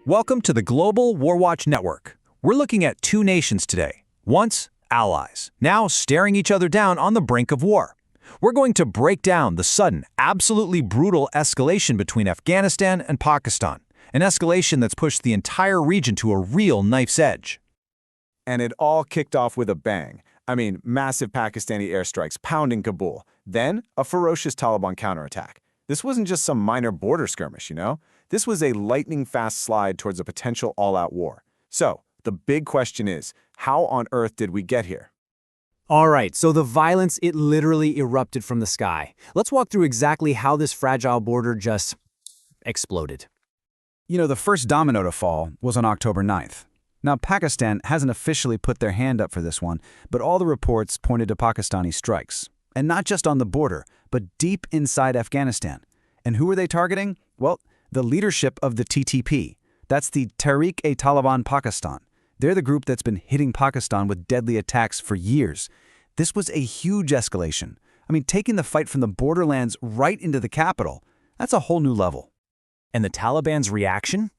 Welcome to the Global War Watch Network. We're looking at two nations today, once allies, now staring each other down on the brink of war. We're going to break down the sudden, absolutely brutal escalation between Afghanistan and Pakistan, an escalation that's pushed the entire region to a real knife's edge. And it all kicked off with a bang. Massive Pakistani airstrikes pounding Kabul, then a ferocious Taliban counterattack. This wasn't just some minor border skirmish, This was a lightning-fast slide towards a potential all-out war. So, the big question is, how on earth did we get here? All right, so the violence, it literally erupted from the sky. Let's walk through exactly how this fragile border just exploded. The first domino to fall was on October 9th. Now, Pakistan hasn't officially put their hand up for this one, but all the reports pointed to Pakistani strikes. And not just on the border, but deep inside Afghanistan. And who were they targeting? Well, the leadership of the TTP. That's the Tehrik-e-Taliban Pakistan. They're the group that's been hitting Pakistan with deadly attacks for years. This was a huge escalation. Taking the fight from the borderlands right into the capital, that's a whole new level. And the Taliban's reaction?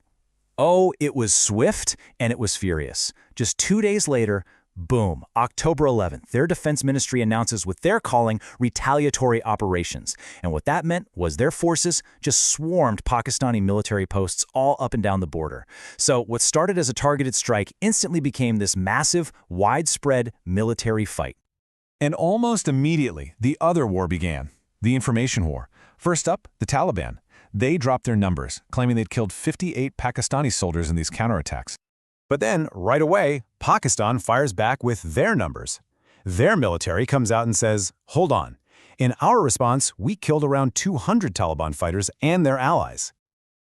Oh, it was swift and it was furious. Just 2 days later, boom, October 11th, their defense ministry announces what they're calling retaliatory operations. And what that meant was their forces just swarmed Pakistani military posts all up and down the border. So what started as a targeted strike instantly became this massive, widespread military fight. And almost immediately, the other war began, the information war. First up, the Taliban. They dropped their numbers, claiming they'd killed 58 Pakistani soldiers in these counterattacks. But then, right away, Pakistan fires back with their numbers. Their military comes out and says, hold on. In our response, we killed around 200 Taliban fighters and their allies.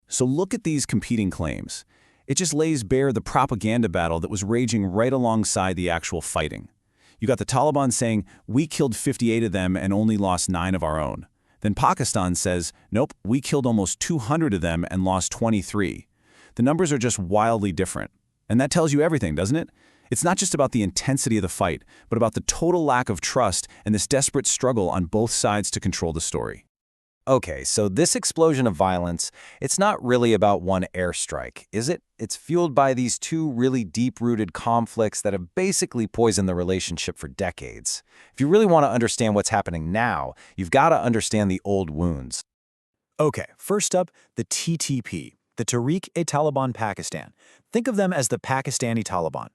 So look at these competing claims. It just lays bare the propaganda battle that was raging right alongside the actual fighting. You got the Taliban saying, we killed 58 of them and only lost 9 of our own. Then Pakistan says, nope, we killed almost 200 of them and lost 23. The numbers are just wildly different. And that tells you everything, doesn't it? It's not just about the intensity of the fight, but about the total lack of trust and this desperate struggle on both sides to control the story. Okay, so this explosion of violence, it's not really about one airstrike, is it? It's fueled by these two really deep-rooted conflicts that have basically poisoned the relationship for decades. If you really want to understand what's happening now, you've got to understand the old wounds. Okay, first up, the TTP, the Tehrik-e-Taliban Pakistan. Think of them as the Pakistani Taliban.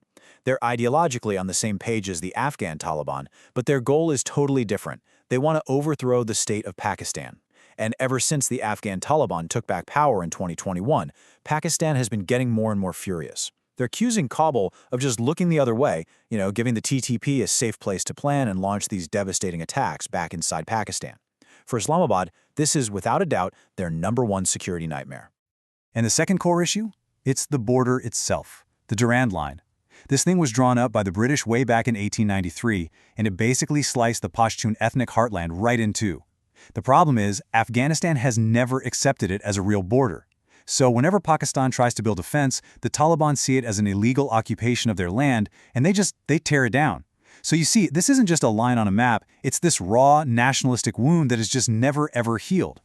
They're ideologically on the same page as the Afghan Taliban, but their goal is totally different. They want to overthrow the state of Pakistan. And ever since the Afghan Taliban took back power in 2021, Pakistan has been getting more and more furious. They're accusing Kabul of just looking the other way, giving the TTP a safe place to plan and launch these devastating attacks back inside Pakistan. For Islamabad, this is without a doubt their #1 security nightmare. And the second core issue? It's the border itself, the Durand Line. This thing was drawn up by the British way back in 1893, and it basically sliced the Pashtun ethnic heartland right in two. The problem is, Afghanistan has never accepted it as a real border. So whenever Pakistan tries to build a fence, the Taliban see it as an illegal occupation of their land, and they tear it down. So you see, this isn't just a line on a map, it's this raw, nationalistic wound that is just never ever healed.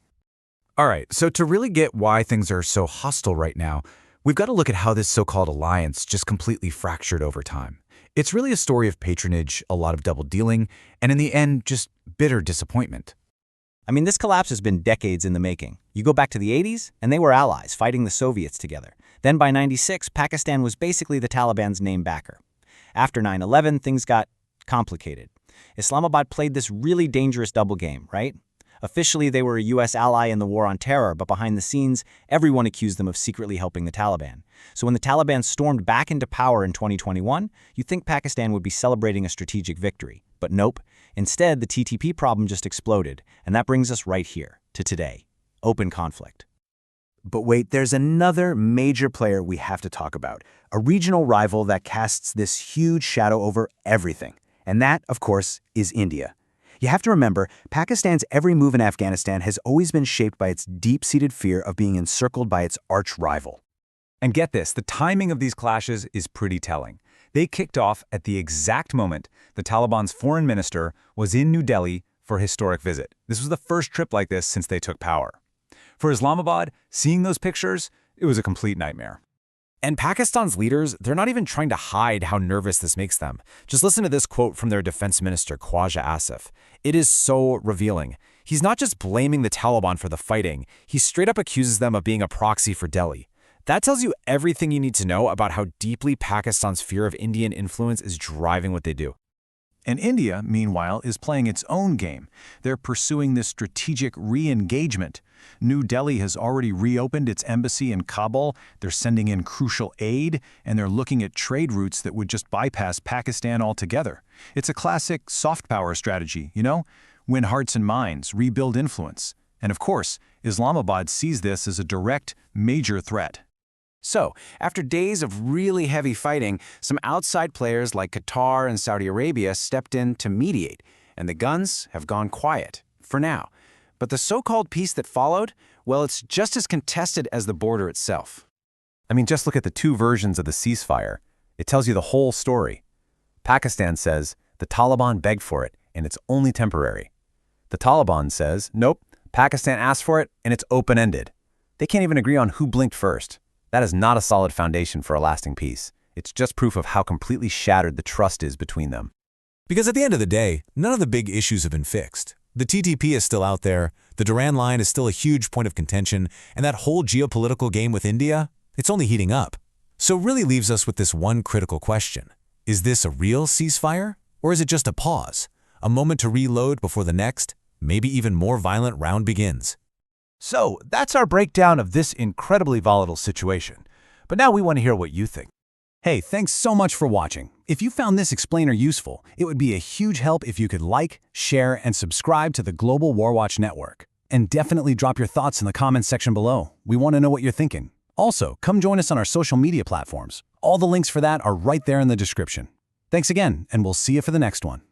All right, so to really get why things are so hostile right now, we've got to look at how this so-called alliance just completely fractured over time. It's really a story of patronage, a lot of double-dealing, and in the end, just bitter disappointment. This collapse has been decades in the making. You go back to the 80s, and they were allies, fighting the Soviets together. Then by 96, Pakistan was basically the Taliban's name backer. After 9/11, things got complicated. Islamabad played this really dangerous double game, right? Officially, they were a U.S. ally in the war on terror, but behind the scenes, everyone accused them of secretly helping the Taliban. So when the Taliban stormed back into power in 2021, you'd think Pakistan would be celebrating a strategic victory. But nope. Instead, the TTP problem just exploded, and that brings us right here, to today. Open conflict. But wait, there's another major player we have to talk about, a regional rival that casts this huge shadow over everything. And that, of course, is India. You have to remember, Pakistan's every move in Afghanistan has always been shaped by its deep-seated fear of being encircled by its arch-rival. And get this, the timing of these clashes is pretty telling. They kicked off at the exact moment the Taliban's foreign minister was in New Delhi for a historic visit. This was the first trip like this since they took power. For Islamabad, seeing those pictures, it was a complete nightmare. And Pakistan's leaders, they're not even trying to hide how nervous this makes them. Just listen to this quote from their defense minister, Khwaja Asif. It is so revealing. He's not just blaming the Taliban for the fighting, he straight up accuses them of being a proxy for Delhi. That tells you everything you need to know about how deeply Pakistan's fear of Indian influence is driving what they do. And India, meanwhile, is playing its own game. They're pursuing this strategic re-engagement. New Delhi has already reopened its embassy in Kabul, they're sending in crucial aid, and they're looking at trade routes that would just bypass Pakistan altogether. It's a classic soft power strategy, you know? Win hearts and minds, rebuild influence. And of course, Islamabad sees this as a direct, major threat. So, after days of really heavy fighting, some outside players like Qatar and Saudi Arabia stepped in to mediate, and the guns have gone quiet, for now. But the so-called peace that followed, well, it's just as contested as the border itself. I mean, just look at the two versions of the ceasefire. It tells you the whole story. Pakistan says the Taliban begged for it, and it's only temporary. The Taliban says, nope, Pakistan asked for it, and it's open-ended. They can't even agree on who blinked first. That is not a solid foundation for a lasting peace. It's just proof of how completely shattered the trust is between them. Because at the end of the day, none of the big issues have been fixed. The TTP is still out there, the Duran line is still a huge point of contention, and that whole geopolitical game with India, it's only heating up. So it really leaves us with this one critical question. Is this a real ceasefire? Or is it just a pause? A moment to reload before the next, maybe even more violent round begins? So, that's our breakdown of this incredibly volatile situation. But now we want to hear what you think. Hey, thanks so much for watching. If you found this explainer useful, it would be a huge help if you could like, share, and subscribe to the Global War Watch Network. And definitely drop your thoughts in the comments section below. We want to know what you're thinking. Also, come join us on our social media platforms. All the links for that are right there in the description. Thanks again, and we'll see you for the next one.